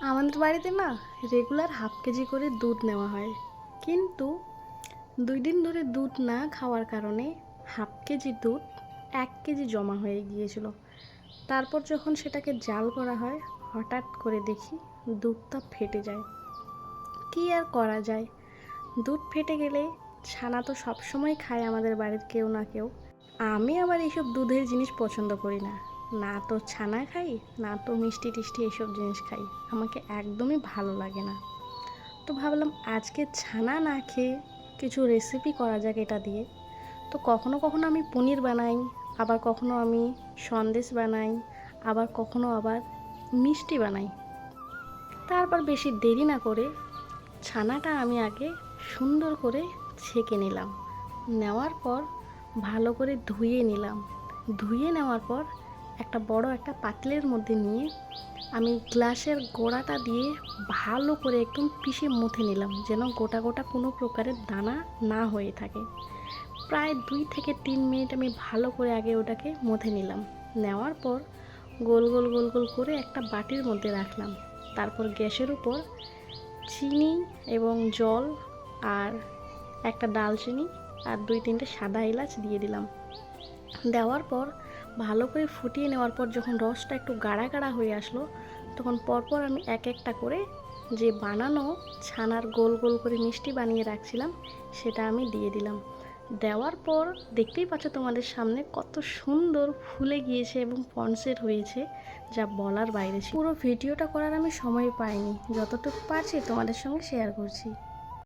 আমাদের বাড়িতে না রেগুলার হাফ কেজি করে দুধ নেওয়া হয়, কিন্তু 2 দিন ধরে দুধ না খাওয়ার কারণে হাফ কেজি দুধ 1 কেজি জমা হয়ে গিয়েছিল। তারপর যখন সেটাকে জাল করা হয়, হঠাৎ করে দেখি দুধটা ফেটে যায়। কী আর করা যায়, দুধ ফেটে গেলে ছানা তো সবসময় খায় আমাদের বাড়ির কেউ না কেউ। আমি আবার এইসব দুধের জিনিস পছন্দ করি না, না তো ছানা খাই, না তো মিষ্টি টিষ্টি এইসব জিনিস খাই, আমাকে একদমই ভালো লাগে না। তো ভাবলাম আজকে ছানা না খেয়ে কিছু রেসিপি করা যাক এটা দিয়ে। তো কখনো কখনো আমি পনির বানাই, আবার কখনো আমি সন্দেশ বানাই, আবার মিষ্টি বানাই। তারপর বেশি দেরি না করে ছানাটা আমি আগে সুন্দর করে ছেঁকে নিলাম। নেওয়ার পর ভালো করে ধুয়ে নিলাম। ধুয়ে নেওয়ার পর একটা পাতিলের মধ্যে নিয়ে আমি গ্লাসের গোড়াটা দিয়ে ভালো করে একদম পিষে মুথে নিলাম, যেন গোটা গোটা কোনো প্রকারের দানা না হয়ে থাকে। প্রায় 2 থেকে 3 মিনিট আমি ভালো করে আগে ওটাকে মুথে নিলাম। নেওয়ার পর গোল গোল গোল গোল করে একটা বাটির মধ্যে রাখলাম। তারপর গ্যাসের উপর চিনি এবং জল আর একটা দালচিনি আর 2-3টে সাদা এলাচ দিয়ে দিলাম। দেওয়ার পর ভালো করে ফুটিয়ে নেওয়ার পর যখন রসটা একটু গাঢ়া গাঢ়া হয়ে আসলো, তখন পরপর আমি এক একটা করে যে বানানো ছানার গোল গোল করে মিষ্টি বানিয়ে রাখছিলাম সেটা আমি দিয়ে দিলাম। দেওয়ার পর দেখতেই পাচ্ছ তোমাদের সামনে কত সুন্দর ফুলে গিয়েছে এবং পন্সের হয়েছে, যা বলার বাইরে ছিল। পুরো ভিডিওটা করার আমি সময় পাইনি, যতটুকু পারছি তোমাদের সঙ্গে শেয়ার করছি।